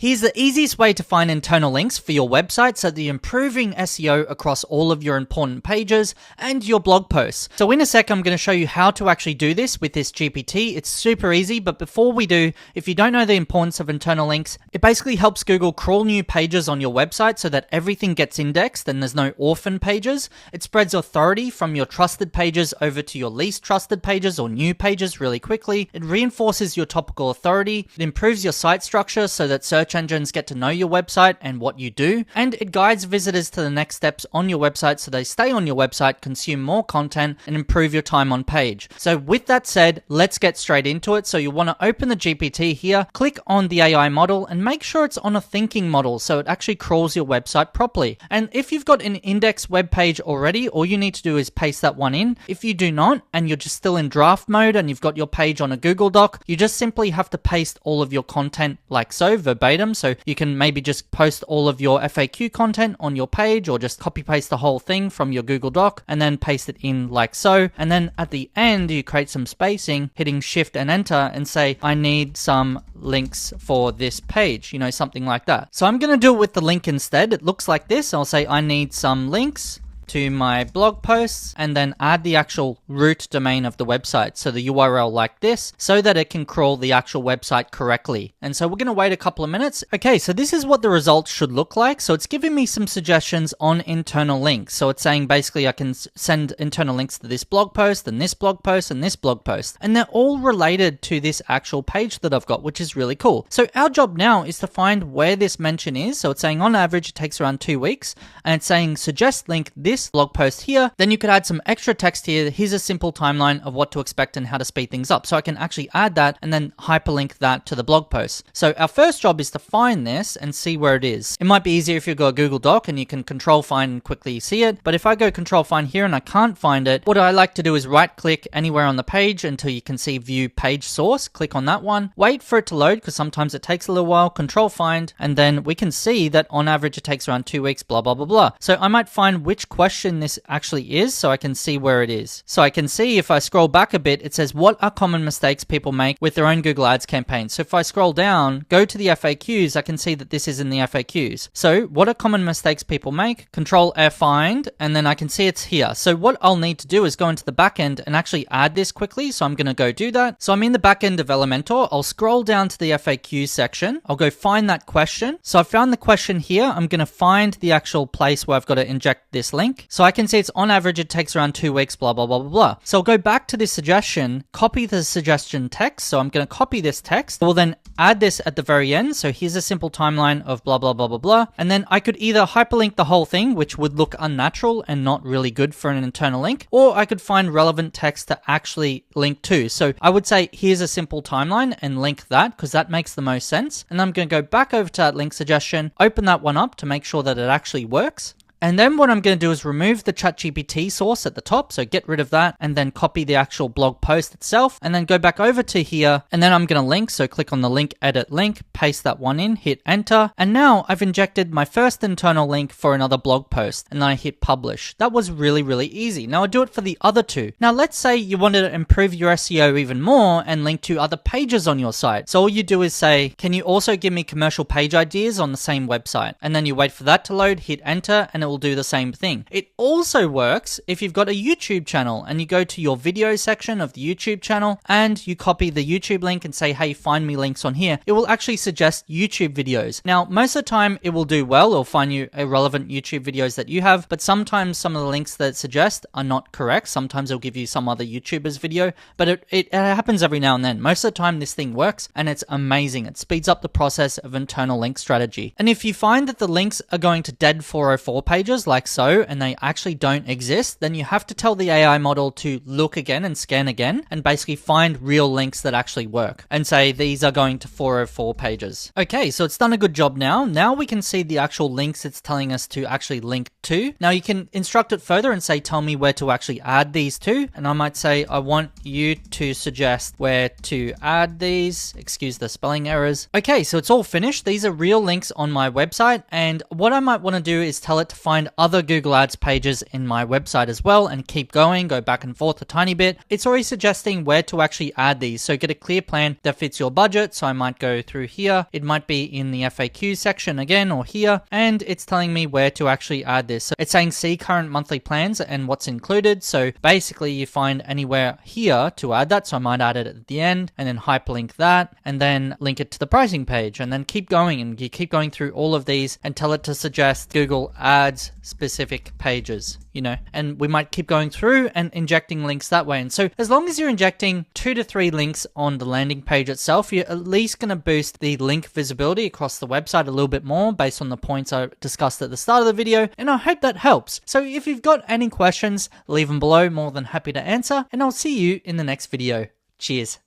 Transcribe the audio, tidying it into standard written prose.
Here's the easiest way to find internal links for your website so that you're improving SEO across all of your important pages and your blog posts. So in a sec, I'm going to show you how to actually do this with this GPT. It's super easy, but before we do, if you don't know the importance of internal links, it basically helps Google crawl new pages on your website so that everything gets indexed and there's no orphan pages. It spreads authority from your trusted pages over to your least trusted pages or new pages really quickly. It reinforces your topical authority. It improves your site structure so that search engines get to know your website and what you do, and it guides visitors to the next steps on your website so they stay on your website, consume more content, and improve your time on page. So with that said, let's get straight into it. So you want to open the GPT here, click on the AI model, and make sure it's on a thinking model so it actually crawls your website properly. And if you've got an index web page already, all you need to do is paste that one in. If you do not, and you're just still in draft mode and you've got your page on a Google Doc, you just simply have to paste all of your content like so, verbatim. So you can maybe just post all of your FAQ content on your page, or just copy paste the whole thing from your Google Doc and then paste it in like so. And then at the end, you create some spacing, hitting Shift and Enter, and say, I need some links for this page, something like that. So I'm going to do it with the link instead. It looks like this. I'll say, I need some links to my blog posts, and then add the actual root domain of the website, so the URL like this, so that it can crawl the actual website correctly. And so we're going to wait a couple of minutes. Okay, so this is what the results should look like. So it's giving me some suggestions on internal links. So it's saying basically I can send internal links to this blog post and this blog post and this blog post, and they're all related to this actual page that I've got, which is really cool. So our job now is to find where this mention is. So it's saying on average it takes around 2 weeks, and it's saying suggest link this blog post here. Then you could add some extra text here. Here's a simple timeline of what to expect and how to speed things up. So I can actually add that and then hyperlink that to the blog post. So our first job is to find this and see where it is. It might be easier if you've got a Google Doc and you can Control Find and quickly see it. But if I go Control Find here and I can't find it, what I like to do is right click anywhere on the page until you can see View Page Source. Click on that one. Wait for it to load because sometimes it takes a little while. Control Find, and then we can see that on average it takes around 2 weeks, blah, blah, blah, blah. So I might find which question this actually is so I can see where it is. So I can see if I scroll back a bit, it says what are common mistakes people make with their own Google Ads campaigns. So if I scroll down, go to the FAQs, I can see that this is in the FAQs. So what are common mistakes people make? Ctrl+F find, and then I can see it's here. So what I'll need to do is go into the back end and actually add this quickly. So I'm going to go do that. So I'm in the back end of Elementor. I'll scroll down to the FAQ section. I'll go find that question. So I found the question here. I'm going to find the actual place where I've got to inject this link. So I can see it's on average, it takes around 2 weeks, blah, blah, blah, blah, blah. So I'll go back to this suggestion, copy the suggestion text. So I'm going to copy this text. We'll then add this at the very end. So here's a simple timeline of blah, blah, blah, blah, blah. And then I could either hyperlink the whole thing, which would look unnatural and not really good for an internal link, or I could find relevant text to actually link to. So I would say, here's a simple timeline and link that because that makes the most sense. And I'm going to go back over to that link suggestion, open that one up to make sure that it actually works. And then what I'm going to do is remove the ChatGPT source at the top. So get rid of that and then copy the actual blog post itself and then go back over to here. And then I'm going to link. So click on the link, edit link, paste that one in, hit enter. And now I've injected my first internal link for another blog post and then I hit publish. That was really, really easy. Now I'll do it for the other two. Now let's say you wanted to improve your SEO even more and link to other pages on your site. So all you do is say, can you also give me commercial page ideas on the same website? And then you wait for that to load, hit enter, and it will do the same thing. It also works if you've got a YouTube channel and you go to your video section of the YouTube channel and you copy the YouTube link and say, hey, find me links on here. It will actually suggest YouTube videos. Now, most of the time it will do well. It'll find you irrelevant YouTube videos that you have, but sometimes some of the links that it suggests are not correct. Sometimes it'll give you some other YouTuber's video, but it happens every now and then. Most of the time this thing works and it's amazing. It speeds up the process of internal link strategy. And if you find that the links are going to dead 404 pages, like so, and they actually don't exist, then you have to tell the AI model to look again and scan again and basically find real links that actually work and say these are going to 404 pages. Okay, so it's done a good job now. Now we can see the actual links it's telling us to actually link to. Now you can instruct it further and say, tell me where to actually add these to. And I might say, I want you to suggest where to add these. Excuse the spelling errors. Okay, so it's all finished. These are real links on my website. And what I might want to do is tell it to find other Google Ads pages in my website as well and keep going, go back and forth a tiny bit. It's already suggesting where to actually add these. So get a clear plan that fits your budget. So I might go through here. It might be in the FAQ section again or here. And it's telling me where to actually add this. So it's saying see current monthly plans and what's included. So basically you find anywhere here to add that. So I might add it at the end and then hyperlink that and then link it to the pricing page and then keep going, and you keep going through all of these and tell it to suggest Google Ads specific pages, and we might keep going through and injecting links that way. And so as long as you're injecting 2 to 3 links on the landing page itself, you're at least going to boost the link visibility across the website a little bit more based on the points I discussed at the start of the video. And I hope that helps. So if you've got any questions, leave them below. More than happy to answer. And I'll see you in the next video. Cheers.